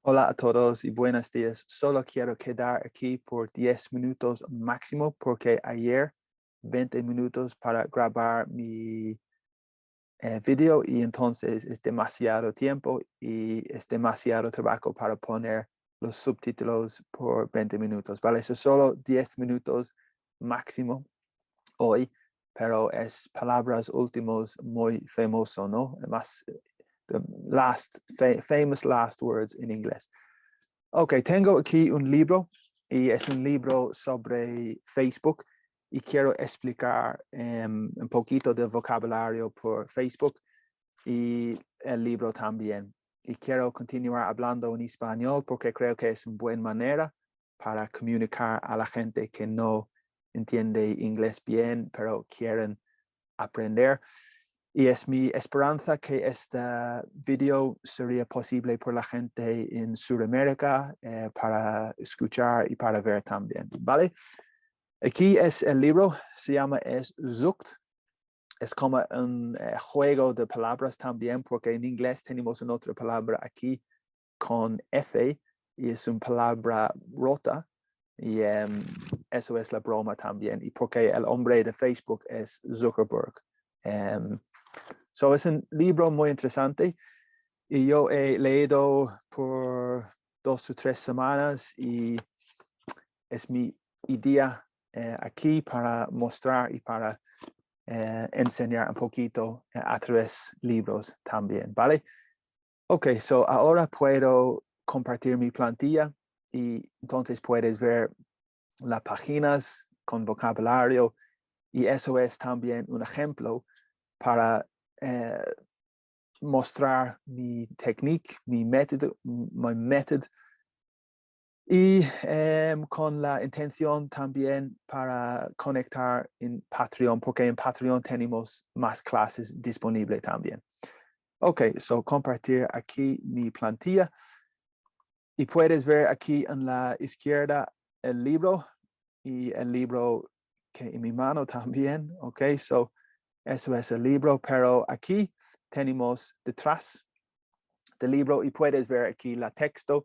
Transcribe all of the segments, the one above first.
Hola a todos y buenos días. Solo quiero quedar aquí por 10 minutos máximo porque ayer 20 minutos para grabar mi video y entonces es demasiado tiempo y es demasiado trabajo para poner los subtítulos por 20 minutos, ¿vale? Eso solo 10 minutos máximo hoy, pero es palabras últimos muy famoso, ¿no? Más the famous last words in inglés. Ok, tengo aquí un libro y es un libro sobre Facebook y quiero explicar un poquito de vocabulario por Facebook y el libro también. Y quiero continuar hablando en español porque creo que es una buena manera para comunicar a la gente que no entiende inglés bien, pero quieren aprender. Y es mi esperanza que este video sería posible por la gente en Sudamérica para escuchar y para ver también, ¿vale? Aquí es el libro, se llama Zucked. Es como un juego de palabras también, porque en inglés tenemos una otra palabra aquí con F y es una palabra rota. Y eso es la broma también. Y porque el hombre de Facebook es Zuckerberg. So es un libro muy interesante y yo he leído por 2 o 3 semanas y es mi idea aquí para mostrar y para enseñar un poquito a través de libros también, ¿vale? Ok, so ahora puedo compartir mi plantilla y entonces puedes ver las páginas con vocabulario y eso es también un ejemplo para mostrar mi técnica, mi método y con la intención también para conectar en Patreon, porque en Patreon tenemos más clases disponibles también. Ok, so compartir aquí mi plantilla y puedes ver aquí en la izquierda el libro y el libro que en mi mano también. Ok, so eso es el libro, pero aquí tenemos detrás del libro y puedes ver aquí la texto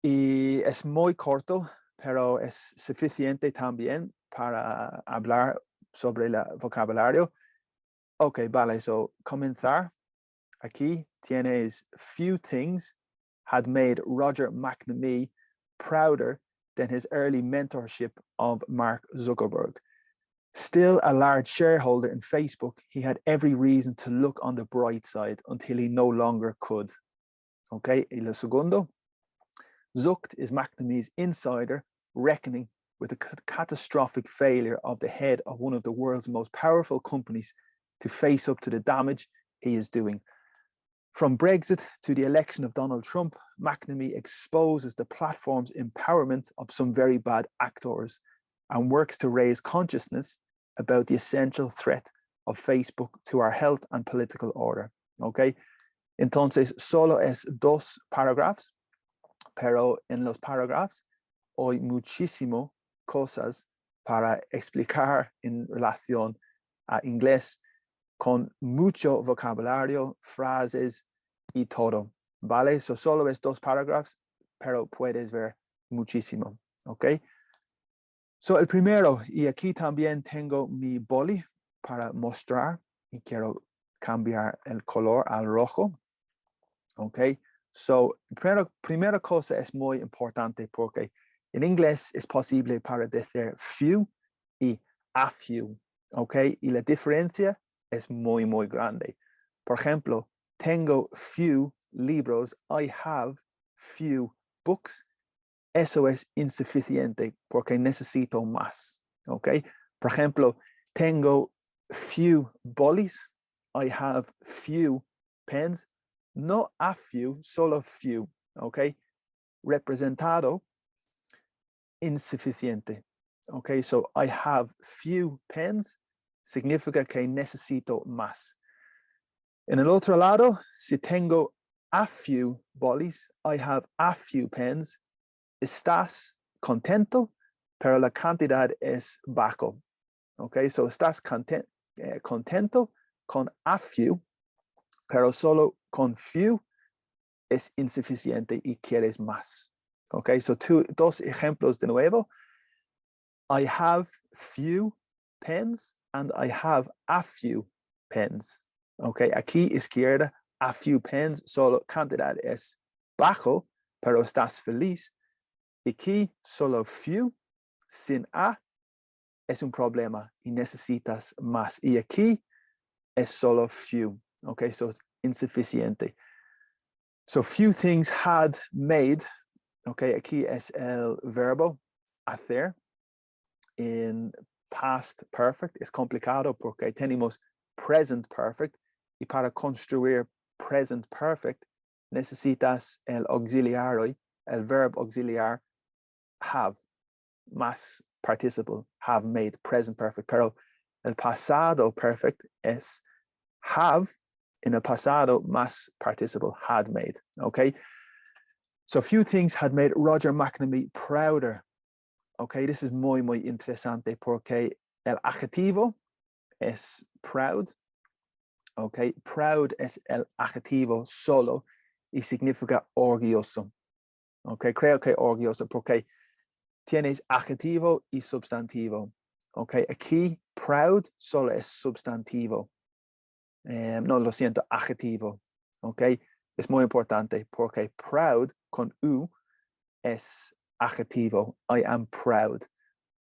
y es muy corto, pero es suficiente también para hablar sobre el vocabulario. Ok, vale, so comenzar. Aquí tienes few things had made Roger McNamee prouder than his early mentorship of Mark Zuckerberg. Still a large shareholder in Facebook, he had every reason to look on the bright side until he no longer could. Okay, y lo segundo, Zucked is McNamee's insider reckoning with the catastrophic failure of the head of one of the world's most powerful companies to face up to the damage he is doing. From Brexit to the election of Donald Trump, McNamee exposes the platform's empowerment of some very bad actors and works to raise consciousness about the essential threat of Facebook to our health and political order. Okay, entonces solo es 2 párrafos, pero en los párrafos hay muchísimo cosas para explicar en relación a inglés con mucho vocabulario, frases y todo, ¿vale? So solo es 2 párrafos, pero puedes ver muchísimo, ¿ok? So el primero, y aquí también tengo mi boli para mostrar y quiero cambiar el color al rojo, ¿ok? So primera cosa es muy importante porque en inglés es posible para decir few y a few, ¿ok? Y la diferencia es muy, muy grande. Por ejemplo, tengo few libros, I have few books. Eso es insuficiente porque necesito más, ¿ok? Por ejemplo, tengo few bolis, I have few pens, no a few, solo few, ¿ok? Representado, insuficiente, ¿ok? So I have few pens, significa que necesito más. En el otro lado, si tengo a few bolis, I have a few pens, estás contento, pero la cantidad es bajo. Ok, so estás contento con a few, pero solo con few es insuficiente y quieres más. Okay, so dos ejemplos de nuevo. I have few pens and I have a few pens. Okay, aquí izquierda, a few pens, solo cantidad es bajo, pero estás feliz. Aquí solo few, sin a, es un problema y necesitas más. Y aquí es solo few. Okay, so it's insuficiente. So few things had made. Okay, aquí es el verbo hacer. En past perfect es complicado porque tenemos present perfect y para construir present perfect necesitas el auxiliar, el verbo auxiliar have, más participle, have made, present perfect, pero el pasado perfect es have, en el pasado más participle, had made, okay? So few things had made Roger McNamee prouder. Okay, this is muy, muy interesante porque el adjetivo es proud. Okay, proud es el adjetivo solo y significa orgulloso. Okay, creo que orgulloso porque tienes adjetivo y substantivo. Okay, aquí proud solo es substantivo. No, lo siento, adjetivo. Okay, es muy importante porque proud con U es adjetivo. I am proud.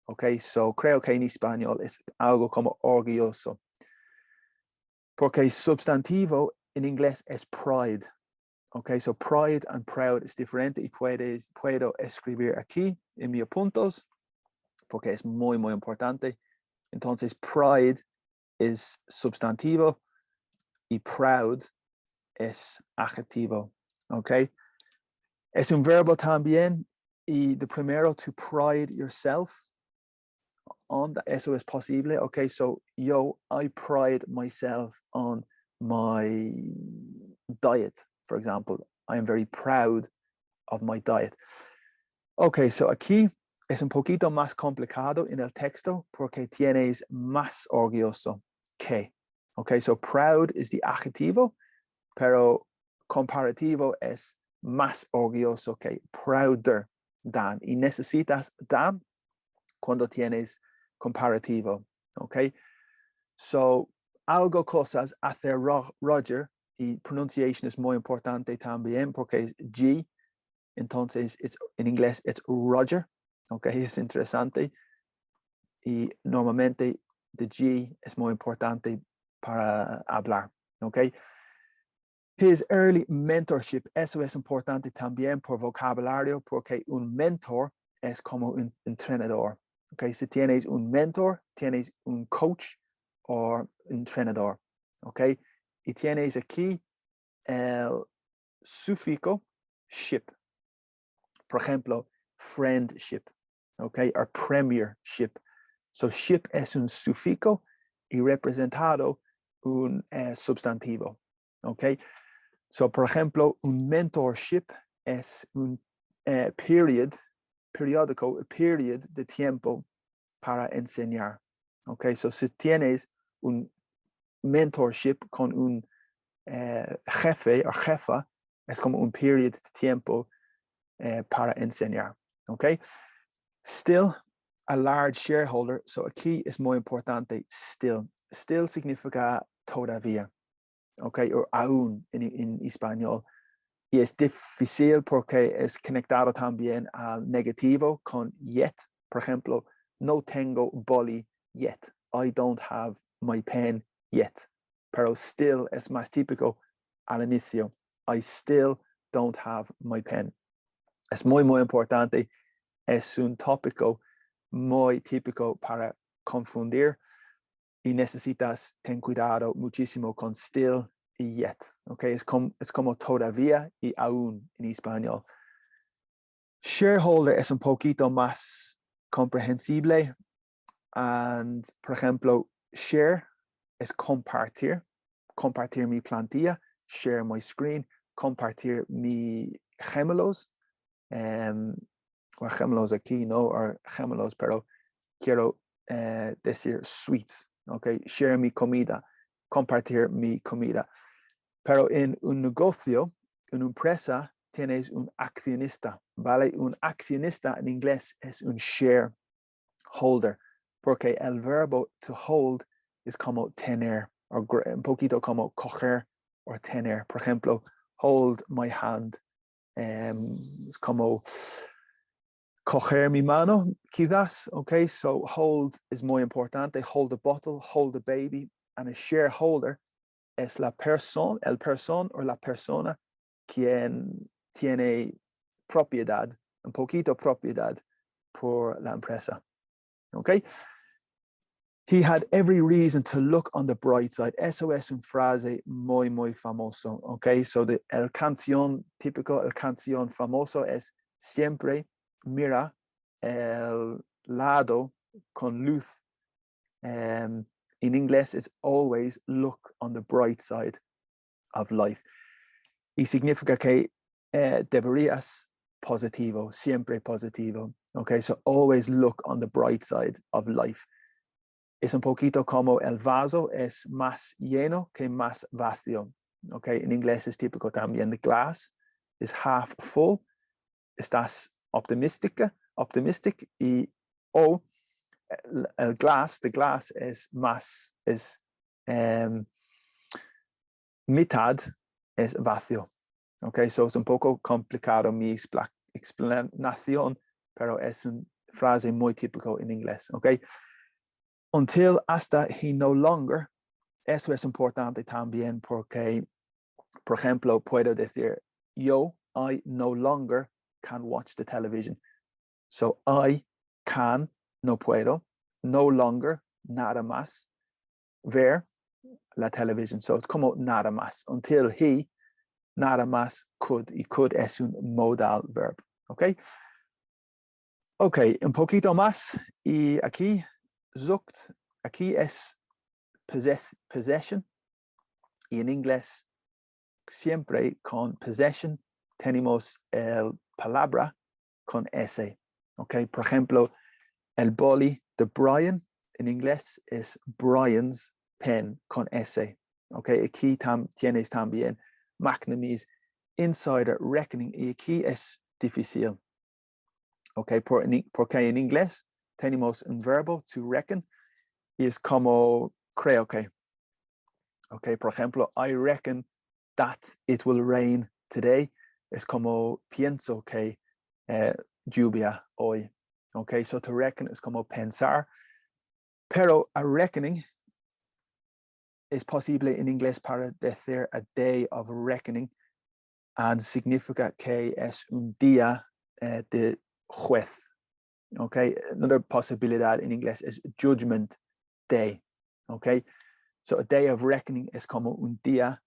Okay, so creo que en español es algo como orgulloso. Porque substantivo en inglés es pride. Okay, so pride and proud es diferente y puedo escribir aquí en mis puntos porque es muy, muy importante. Entonces, pride es substantivo y proud es adjetivo. Okay, es un verbo también y de primero to pride yourself on that, eso es posible. Okay, so I pride myself on my diet, for example. I am very proud of my diet. Okay, so aquí es un poquito más complicado en el texto porque tienes más orgulloso que. Okay, so proud is the adjetivo, pero comparativo es más orgulloso que, prouder than. Y necesitas than cuando tienes comparativo, okay? So, algo cosas hace Roger y pronunciation es muy importante también porque es G, entonces en inglés es Roger, okay? Es interesante y normalmente the G es muy importante para hablar, okay? His early mentorship, eso es importante también por vocabulario porque un mentor es como un entrenador. Okay, si tienes un mentor, tienes un coach o entrenador. Okay, y tienes aquí el sufijo ship. Por ejemplo, friendship. Okay, or premiership. So ship es un sufijo y representado un sustantivo. Okay, so por ejemplo, un mentorship es un periódico, period de tiempo para enseñar. Okay, so si tienes un mentorship con un jefe o jefa, es como un period de tiempo para enseñar. Okay, still a large shareholder, so aquí es muy importante, still. Still significa todavía, okay, o aún en español. Y es difícil porque es conectado también al negativo con yet. Por ejemplo, no tengo boli yet. I don't have my pen yet. Pero still es más típico al inicio. I still don't have my pen. Es muy, muy importante. Es un tópico muy típico para confundir y necesitas tener cuidado muchísimo con still y yet, okay? Es como todavía y aún en español. Shareholder es un poquito más comprensible. And, por ejemplo, share es compartir mi plantilla, share my screen, compartir mi gemelos, o gemelos aquí, ¿no? O gemelos, pero quiero decir sweets, okay? Share mi comida, compartir mi comida. Pero en un negocio, una empresa tienes un accionista, ¿vale? Un accionista en inglés es un shareholder, porque el verbo to hold es como tener, o un poquito como coger o tener. Por ejemplo, hold my hand. Es como coger mi mano, quizás, okay? So hold es muy importante. Hold the bottle, hold the baby. And a shareholder es la persona, el person o la persona quien tiene propiedad, un poquito propiedad por la empresa, okay? He had every reason to look on the bright side. Eso es una frase muy, muy famoso, okay? So el canción típico, el canción famoso es siempre mira el lado con luz. In inglés es always look on the bright side of life. Y significa que deberías positivo, siempre positivo. Okay, so always look on the bright side of life. Es un poquito como el vaso es más lleno que más vacío. Okay, en inglés es típico también. The glass is half full. Estás optimistic y el glass, the glass es más, es mitad es vacío. Okay, so es un poco complicado mi explanación, pero es una frase muy típico en inglés. Okay, until hasta he no longer, eso es importante también porque, por ejemplo, puedo decir I no longer can watch the television. So I can, no puedo, no longer, nada más, ver la televisión. So it's como nada más. Until he, nada más could. Y could es un modal verb. Okay. Okay, un poquito más. Y aquí, zucked, aquí es possession. Y en inglés, siempre con possession, tenemos el palabra con S. Okay, por ejemplo, el boli de Brian en inglés es Brian's pen con S. Okay, aquí tienes también McNamee's insider reckoning y aquí es difícil. Okay, porque en inglés tenemos un verbo to reckon y es como creo que. Okay, por ejemplo, I reckon that it will rain today. Es como pienso que lluvia hoy. Okay, so to reckon es como pensar. Pero a reckoning es posible en inglés para decir a day of reckoning and significa que es un día de juez. Okay, another possibilidad en inglés es judgment day. Okay, so a day of reckoning es como un día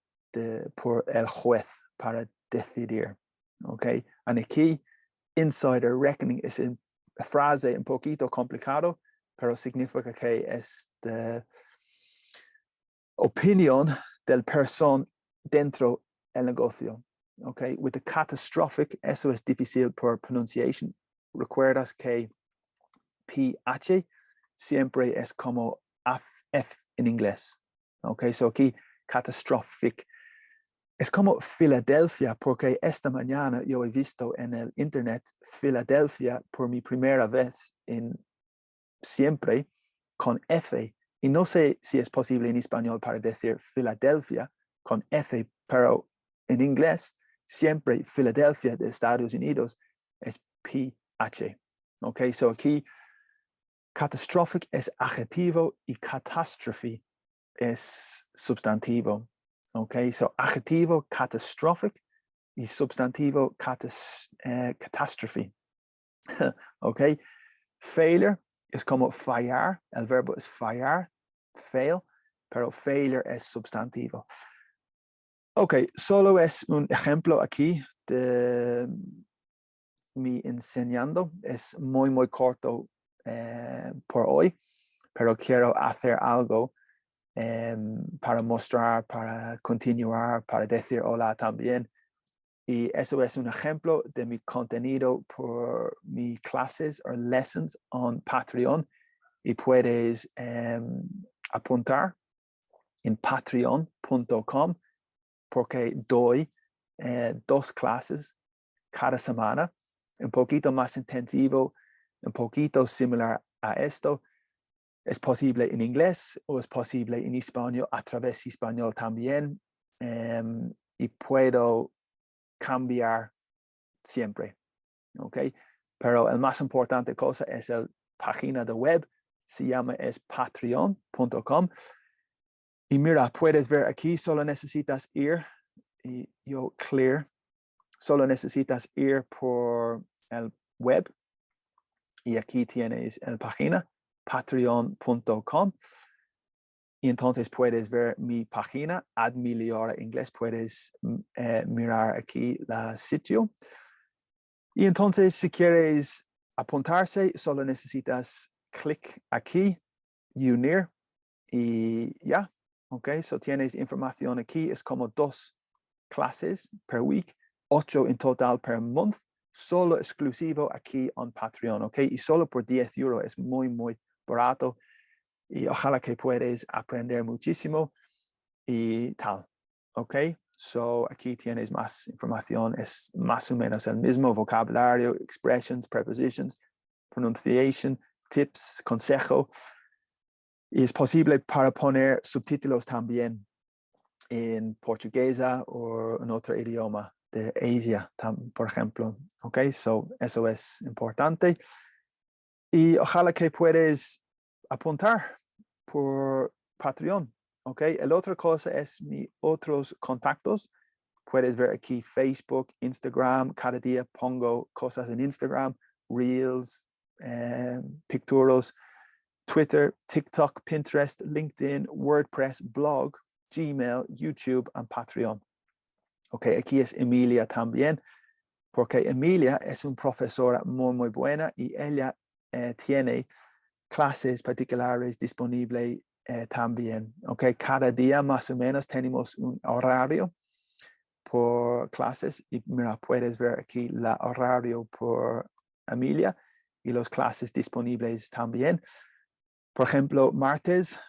por el juez para decidir. Okay, and aquí insider reckoning es una frase un poquito complicado, pero significa que es de opinión del person dentro el negocio. Okay, with the catastrophic, eso es difícil por pronunciation. Recuerdas que PH siempre es como F en inglés. Okay, so aquí catastrophic. Es como Filadelfia, porque esta mañana yo he visto en el internet Filadelfia por mi primera vez en siempre con F. Y no sé si es posible en español para decir Filadelfia con F, pero en inglés siempre Filadelfia de Estados Unidos es PH. Ok, so aquí catastrophic es adjetivo y catastrophe es substantivo. Ok, so adjetivo catastrophic y substantivo catastrophe. Ok, failure es como fallar, el verbo es fallar, fail, pero failure es substantivo. Ok, solo es un ejemplo aquí de mi enseñando, es muy, muy corto por hoy, pero quiero hacer algo para mostrar, para continuar, para decir hola también. Y eso es un ejemplo de mi contenido por mis clases o lessons on Patreon. Y puedes apuntar en patreon.com porque doy 2 clases cada semana, un poquito más intensivo, un poquito similar a esto. Es posible en inglés o es posible en español, a través de español también. Y puedo cambiar siempre, ¿ok? Pero el más importante cosa es la página de web, se llama patreon.com. Y mira, puedes ver aquí, solo necesitas ir, y yo clear, solo necesitas ir por el web y aquí tienes la página patreon.com y entonces puedes ver mi página Admiliora Inglés, puedes mirar aquí el sitio y entonces si quieres apuntarse solo necesitas clic aquí y unir y ya, ok, so tienes información aquí, es como 2 clases per week, 8 en total per month, solo exclusivo aquí en Patreon, ok, y solo por 10 euros es muy, muy barato y ojalá que puedes aprender muchísimo y tal, ok, so aquí tienes más información, es más o menos el mismo vocabulario, expressions, prepositions, pronunciation, tips, consejo, y es posible para poner subtítulos también en portuguesa o en otro idioma de Asia, por ejemplo. Ok, so eso es importante. Y ojalá que puedes apuntar por Patreon. Ok, el otra cosa es mis otros contactos. Puedes ver aquí Facebook, Instagram. Cada día pongo cosas en Instagram, Reels, picturos, Twitter, TikTok, Pinterest, LinkedIn, WordPress, blog, Gmail, YouTube y Patreon. Ok, aquí es Emilia también, porque Emilia es una profesora muy, muy buena y ella tiene clases particulares disponibles también. Ok, cada día más o menos tenemos un horario por clases y mira, puedes ver aquí el horario por Emilia y las clases disponibles también. Por ejemplo, martes,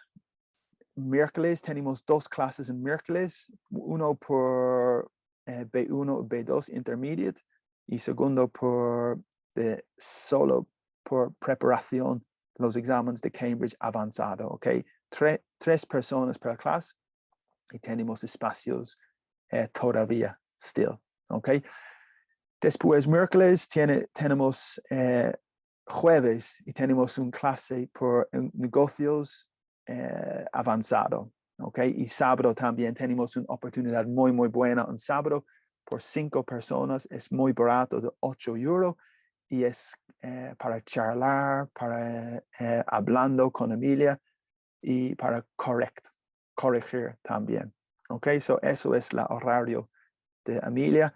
miércoles, tenemos 2 clases en miércoles, uno por B1 B2 Intermediate y segundo solo por preparación de los exámenes de Cambridge avanzado, ¿ok? 3 personas per clase y tenemos espacios todavía, still, ¿ok? Después, miércoles, tenemos jueves y tenemos una clase por negocios avanzado, ¿ok? Y sábado también tenemos una oportunidad muy, muy buena en sábado por 5 personas, es muy barato, de 8 euros y es para charlar, para hablando con Emilia y para corregir también, ¿ok? So eso es el horario de Emilia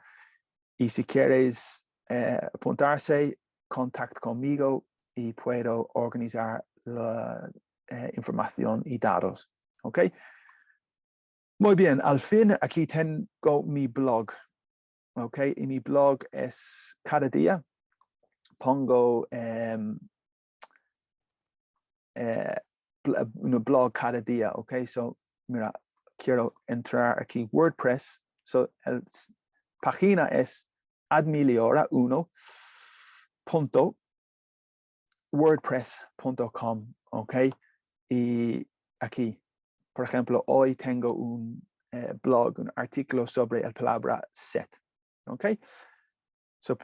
y si quieres apuntarse, contacta conmigo y puedo organizar la información y datos, ¿ok? Muy bien, al fin aquí tengo mi blog, ¿ok? Y mi blog es cada día pongo un blog cada día, ¿ok? So, mira, quiero entrar aquí WordPress, so página es admiliora1.wordpress.com, ¿ok? Y aquí, por ejemplo, hoy tengo un blog, un artículo sobre la palabra set, ¿ok? So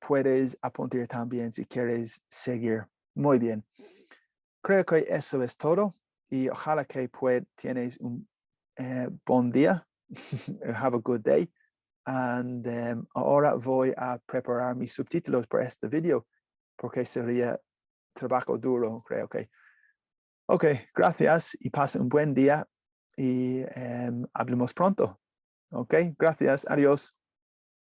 puedes apuntar también si quieres seguir. Muy bien. Creo que eso es todo y ojalá que tienes un buen día. Have a good day. And ahora voy a preparar mis subtítulos para este video porque sería trabajo duro, creo que. Ok, gracias y pasen un buen día y hablemos pronto. Ok, gracias, adiós.